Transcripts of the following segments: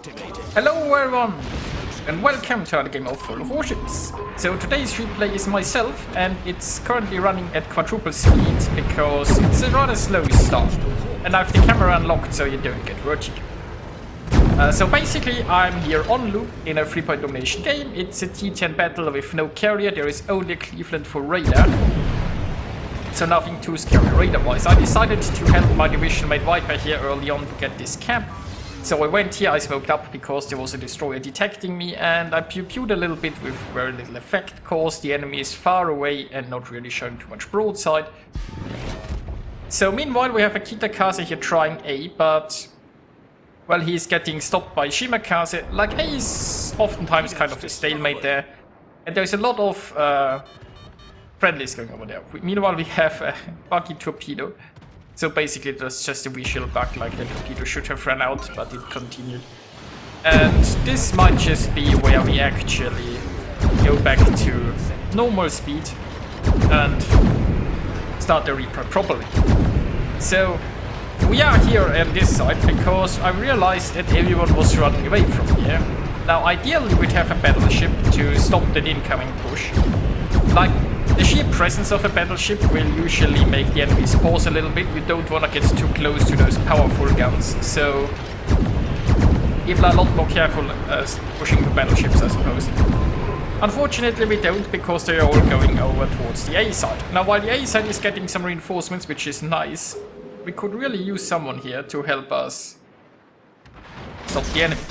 Hello everyone, and welcome to another game of Warships. So today's replay is myself, and it's currently running at quadruple speed because it's a rather slow start. And I have the camera unlocked so you don't get vertigo. So basically I'm here on loop in a 3-point domination game. It's a T10 battle with no carrier, there is only Cleveland for radar. So nothing too scary radar-wise. I decided to help my division mate Viper here early on to get this camp. So I went here, I smoked up because there was a destroyer detecting me, and I pew-pewed a little bit with very little effect cause the enemy is far away and not really showing too much broadside. So meanwhile we have a Kitakaze here trying A, but well, he's getting stopped by Shimakaze. Like, A is oftentimes kind of the stalemate there, and there's a lot of friendlies going over there. Meanwhile we have a buggy torpedo. So basically that's just a visual bug, like the torpedo should have run out, but it continued. And this might just be where we actually go back to normal speed and start the replay properly. So we are here on this side because I realized that everyone was running away from here. Now ideally we'd have a battleship to stop the incoming push. Like, the sheer presence of a battleship will usually make the enemies pause a little bit. You don't want to get too close to those powerful guns, so people are a lot more careful pushing the battleships, I suppose. Unfortunately we don't, because they are all going over towards the A side. Now while the A side is getting some reinforcements, which is nice, we could really use someone here to help us stop the enemy.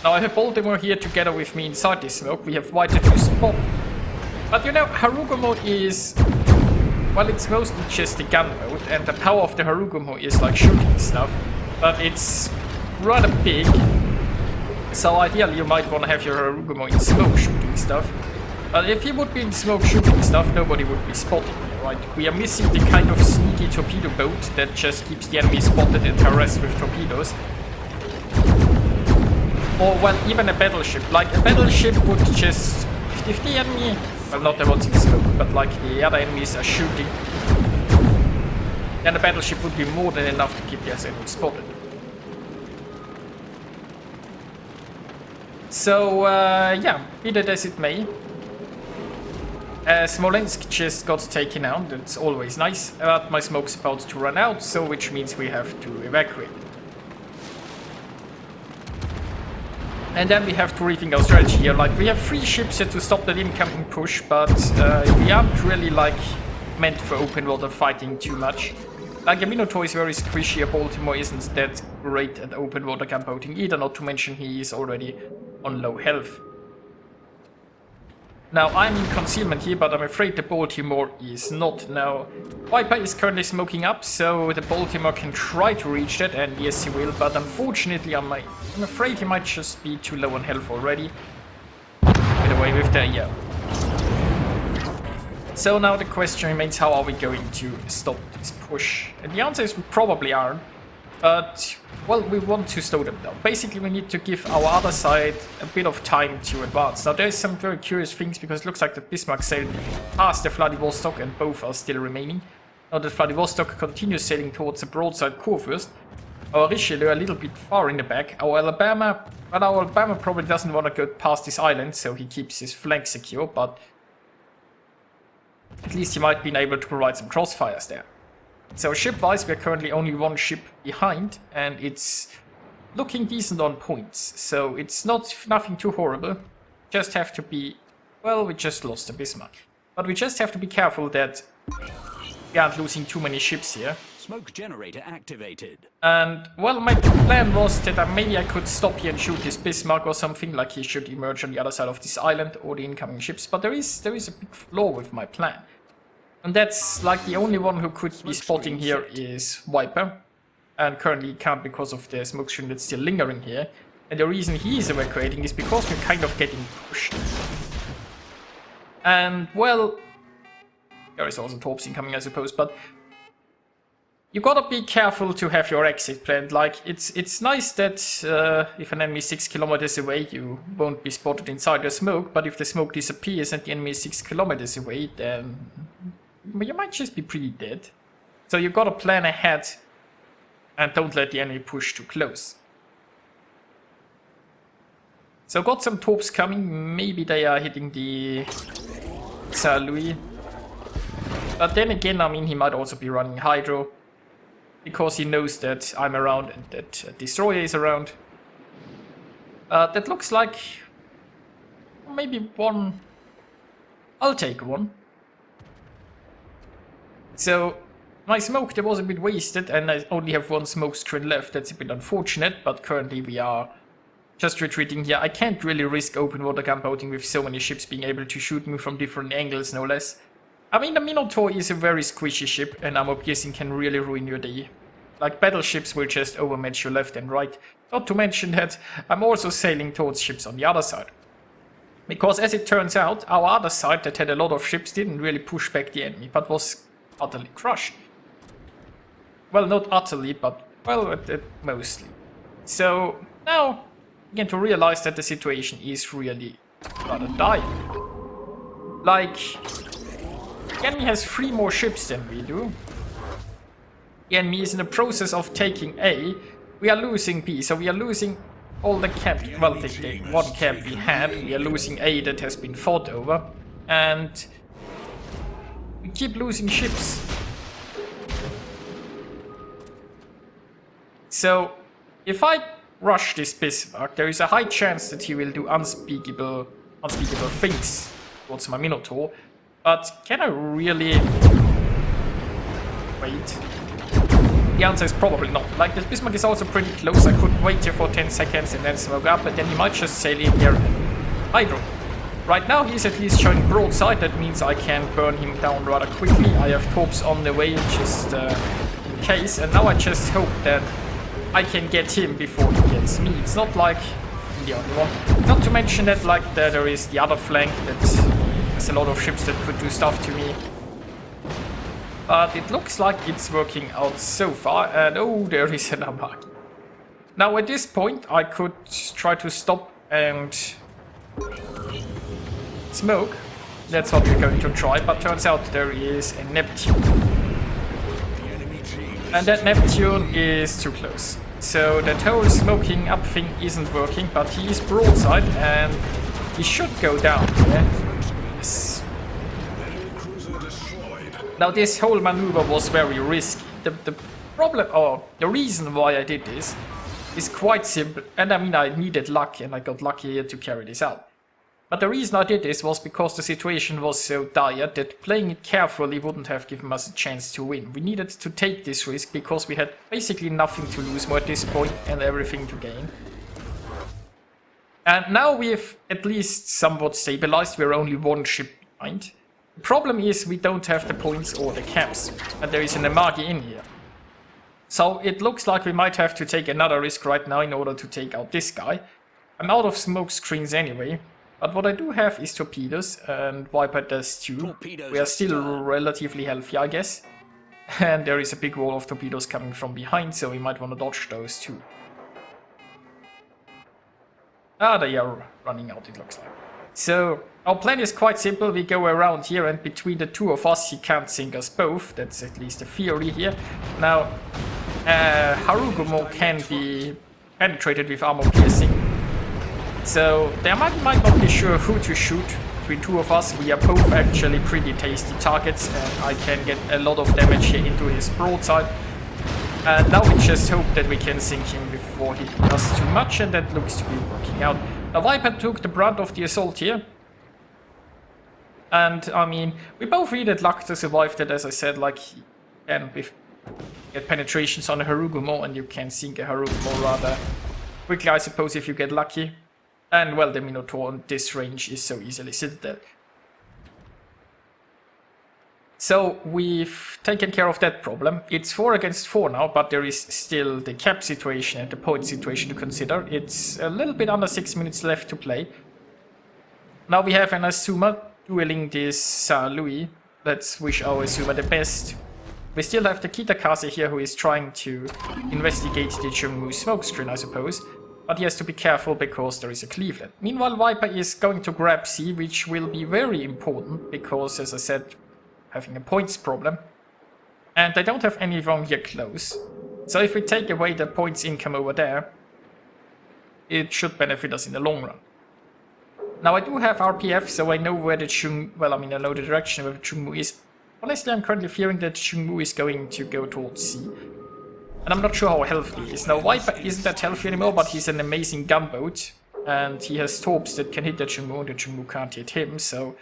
Now I have Baltimore here together with me inside this smoke. We have White to spot. But you know, Harugumo is, well, it's mostly just the gun mode, and the power of the Harugumo is like shooting stuff, but it's rather big, so ideally you might want to have your Harugumo in smoke shooting stuff. But if you would be in smoke shooting stuff, nobody would be spotting you, right? We are missing the kind of sneaky torpedo boat that just keeps the enemy spotted and harassed with torpedoes. Or, well, even a battleship. Like, a battleship would just, if the enemy, well, not the ones in smoke, but like the other enemies are shooting, then the battleship would be more than enough to keep the enemy spotted. So, yeah, be that as it may, Smolensk just got taken out. That's always nice, but my smoke's about to run out, so which means we have to evacuate. And then we have to rethink our strategy here. Like, we have 3 ships here to stop that incoming push, but we aren't really, like, meant for open water fighting too much. Like, a Minotaur is very squishy, a Baltimore isn't that great at open water gunboating either, not to mention he is already on low health. Now, I'm in concealment here, but I'm afraid the Baltimore is not. Now, Viper is currently smoking up, so the Baltimore can try to reach that, and yes he will, but unfortunately I'm afraid he might just be too low on health already. Get away with that, yeah. So now the question remains, how are we going to stop this push? And the answer is we probably aren't. But, well, we want to slow them down. Basically, we need to give our other side a bit of time to advance. Now, there's some very curious things, because it looks like the Bismarck sailed past the Vladivostok and both are still remaining. Now, the Vladivostok continues sailing towards the broadside Kurfürst. Our Richelieu a little bit far in the back. Our Alabama probably doesn't want to go past this island, so he keeps his flank secure, but at least he might be able to provide some crossfires there. So ship-wise, we're currently only 1 ship behind, and it's looking decent on points. So it's nothing too horrible. Just have to be, well, we just lost the Bismarck. But we just have to be careful that we aren't losing too many ships here. Smoke generator activated. And, well, my plan was that maybe I could stop here and shoot this Bismarck or something, like he should emerge on the other side of this island or the incoming ships. But there is a big flaw with my plan. And that's like the only one who could be spotting here is Viper. And currently he can't because of the smoke screen that's still lingering here. And the reason he is evacuating is because we're kind of getting pushed. And, well, there is also Torps coming, I suppose, but you gotta be careful to have your exit planned. Like, it's nice that if an enemy is 6 kilometers away, you won't be spotted inside the smoke, but if the smoke disappears and the enemy is 6 kilometers away, then you might just be pretty dead. So you gotta plan ahead and don't let the enemy push too close. So got some torps coming, maybe they are hitting the Saint Louis. But then again, I mean, he might also be running Hydro, because he knows that I'm around and that Destroyer is around. That looks like maybe one. I'll take one. So my smoke there was a bit wasted and I only have one smoke screen left. That's a bit unfortunate, but currently we are just retreating here. I can't really risk open water gunboating with so many ships being able to shoot me from different angles, no less. I mean, the Minotaur is a very squishy ship and armor piercing can really ruin your day. Like, battleships will just overmatch you left and right. Not to mention that I'm also sailing towards ships on the other side. Because as it turns out, our other side that had a lot of ships didn't really push back the enemy, but was utterly crushed. Well, not utterly, but, well, mostly. So, now, begin to realize that the situation is really rather dire. Like, the enemy has 3 more ships than we do. The enemy is in the process of taking A. We are losing B, so we are losing all the camp, well, the one camp we had. We are losing A that has been fought over. And we keep losing ships. So, if I rush this Bismarck, there is a high chance that he will do unspeakable things towards my Minotaur. But can I really wait? The answer is probably not. Like, this Bismarck is also pretty close. I could wait here for 10 seconds and then smoke up, but then he might just sail in here and Hydro. Right now he's at least showing broadside. That means I can burn him down rather quickly. I have torps on the way, just in case. And now I just hope that I can get him before he gets me. It's not like I'm the only one. Not to mention that, like, there is the other flank that there's a lot of ships that could do stuff to me. But it looks like it's working out so far, and oh, there is an unmark. Now at this point I could try to stop and smoke. That's what we're going to try, but turns out there is a Neptune. And that Neptune is too close. So that whole smoking up thing isn't working, but he is broadside and he should go down. Yeah? Yes. Now this whole maneuver was very risky. The problem, or the reason why I did this is quite simple. And I mean, I needed luck and I got lucky here to carry this out. But the reason I did this was because the situation was so dire that playing it carefully wouldn't have given us a chance to win. We needed to take this risk because we had basically nothing to lose more at this point and everything to gain. And now we've at least somewhat stabilized. We're only 1 ship behind. The problem is we don't have the points or the camps, and there is an Amagi in here. So it looks like we might have to take another risk right now in order to take out this guy. I'm out of smoke screens anyway, but what I do have is torpedoes, and Viper does too. We are still relatively healthy, I guess. And there is a big wall of torpedoes coming from behind, so we might want to dodge those too. Ah, they are running out, it looks like. So, our plan is quite simple. We go around here, and between the 2 of us, he can't sink us both. That's at least a theory here. Now, Harugumo can be penetrated with armor piercing. So, they might not be sure who to shoot between 2 of us. We are both actually pretty tasty targets, and I can get a lot of damage here into his broadside. And now we just hope that we can sink him before he does too much, and that looks to be working out. The Viper took the brunt of the assault here. And, I mean, we both needed luck to survive that, as I said, like, and with get penetrations on a Harugumo, and you can sink a Harugumo rather quickly, I suppose, if you get lucky. And, well, the Minotaur on this range is so easily citadel. So, we've taken care of that problem. It's 4 against 4 now, but there is still the cap situation and the point situation to consider. It's a little bit under 6 minutes left to play. Now we have an Asuma dueling this Saint Louis. Let's wish our Asuma the best. We still have the Kitakaze here who is trying to investigate the Chungmu smokescreen, I suppose. But he has to be careful because there is a Cleveland. Meanwhile, Viper is going to grab C, which will be very important because, as I said, having a points problem. And they don't have anyone here close. So if we take away the points income over there, it should benefit us in the long run. Now I do have RPF, so I know where the Chung... Well, I mean, I know the direction where the Chungmu is. Honestly, I'm currently fearing that Chungmu is going to go towards sea. And I'm not sure how healthy he is. Now, Viper isn't that healthy anymore, but he's an amazing gunboat. And he has torps that can hit the Chungmu, and the Chungmu can't hit him, so...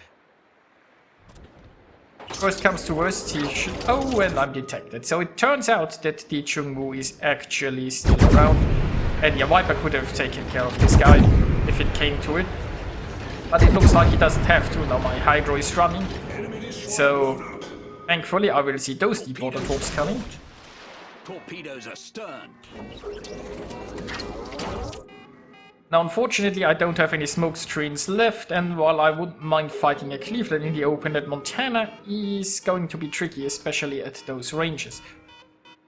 Worst comes to worst, he should... Oh, and I'm detected. So it turns out that the Chungmu is actually still around. And yeah, Viper could have taken care of this guy if it came to it. But it looks like he doesn't have to. Now my Hydro is running. So, thankfully, I will see those deep water torps coming. Torpedoes astern. Now, unfortunately, I don't have any smoke screens left, and while I wouldn't mind fighting a Cleveland in the open, at Montana is going to be tricky, especially at those ranges.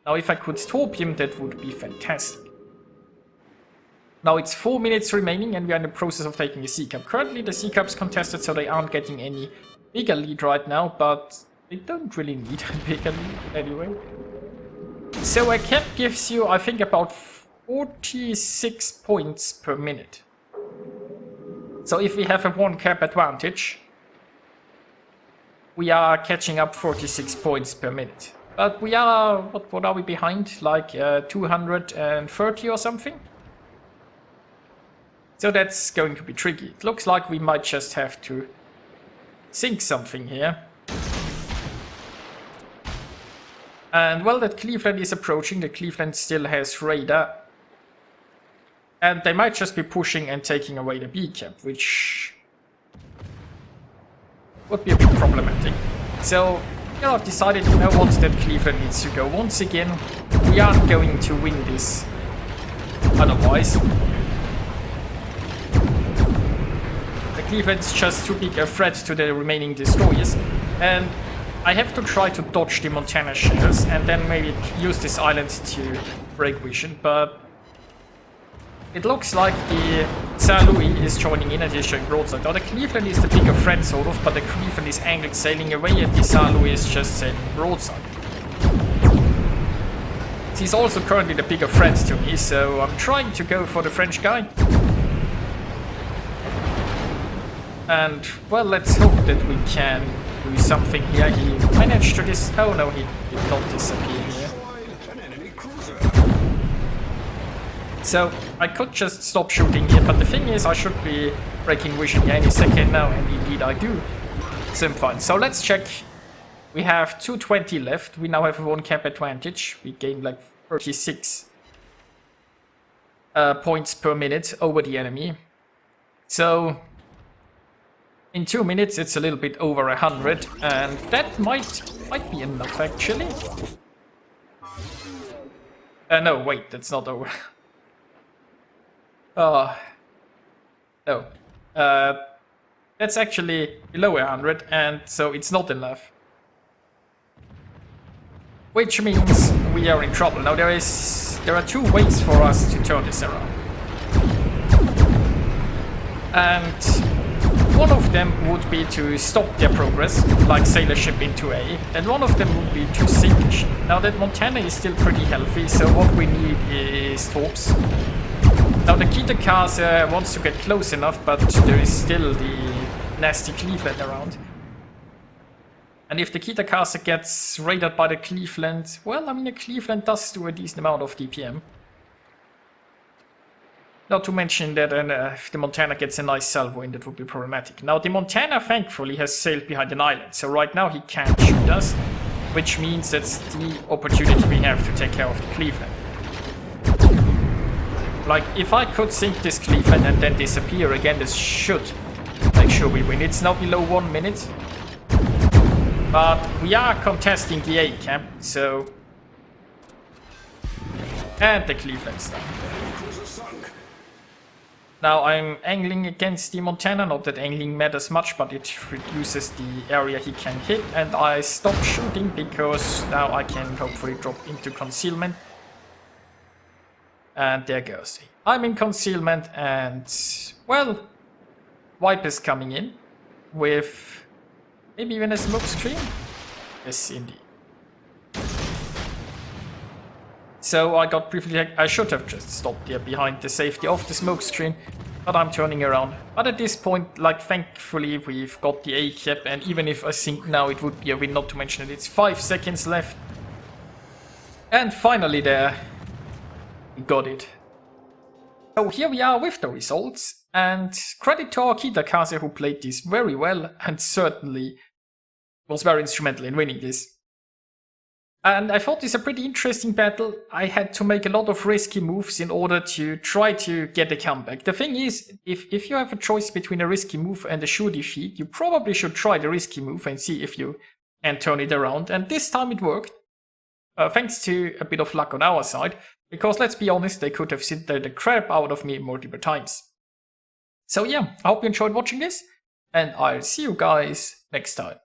Now, if I could torp him, that would be fantastic. Now it's 4 minutes remaining and we are in the process of taking the Sea Cup. Currently the Sea Cup's contested, so they aren't getting any bigger lead right now, but they don't really need a bigger lead anyway. So a cap gives you, I think, about 46 points per minute. So if we have a 1 cap advantage, we are catching up 46 points per minute. But we are, what are we behind? Like 230 or something? So that's going to be tricky. It looks like we might just have to sink something here. And well, that Cleveland is approaching. The Cleveland still has radar. And they might just be pushing and taking away the B cap, which would be a bit problematic. So, I've decided, you know what, that Cleveland needs to go. Once again, we aren't going to win this otherwise. Cleveland's just too big a threat to the remaining destroyers, and I have to try to dodge the Montana shells and then maybe use this island to break vision, but it looks like the St. Louis is joining in and he's showing broadside. Now the Cleveland is the bigger threat sort of, but the Cleveland is angled sailing away and the St. Louis is just sailing broadside. He's also currently the bigger threat to me, so I'm trying to go for the French guy. And, well, let's hope that we can do something here. He managed to oh no, he did not disappear here. So, I could just stop shooting here, but the thing is, I should be breaking vision here any second now, and indeed I do. So I'm fine. So let's check. We have 220 left. We now have a 1 cap advantage. We gained like 36 points per minute over the enemy. So... in 2 minutes, it's a little bit over 100, and that might be enough, actually. No, wait, that's not over. No. That's actually below 100, and so it's not enough. Which means we are in trouble. Now, there are 2 ways for us to turn this around. And... one of them would be to stop their progress, like sail a ship into A, and one of them would be to sink a ship. Now that Montana is still pretty healthy, so what we need is torps. Now the Kita wants to get close enough, but there is still the nasty Cleveland around. And if the Kita gets raided by the Cleveland, well, I mean the Cleveland does do a decent amount of DPM. Not to mention that if the Montana gets a nice salvo in, that would be problematic. Now, the Montana, thankfully, has sailed behind an island. So right now he can't shoot us, which means that's the opportunity we have to take care of the Cleveland. Like, if I could sink this Cleveland and then disappear again, this should make sure we win. It's now below 1 minute. But we are contesting the A camp, so... and the Cleveland's down. Now I'm angling against the Montana, not that angling matters much, but it reduces the area he can hit, and I stop shooting because now I can hopefully drop into concealment. And there goes he. I'm in concealment and, well, Wipe is coming in with maybe even a smoke screen? Yes, indeed. So I got briefly, I should have just stopped here behind the safety of the smoke screen. but I'm turning around. But at this point, like, thankfully we've got the A cap, and even if I think now it would be a win, not to mention that it's 5 seconds left. And finally there, we got it. So here we are with the results, and credit to our Kitakaze who played this very well and certainly was very instrumental in winning this. And I thought this a pretty interesting battle. I had to make a lot of risky moves in order to try to get a comeback. The thing is, if you have a choice between a risky move and a sure defeat, you probably should try the risky move and see if you can turn it around. And this time it worked. Thanks to a bit of luck on our side. Because let's be honest, they could have sent the crap out of me multiple times. So yeah, I hope you enjoyed watching this, and I'll see you guys next time.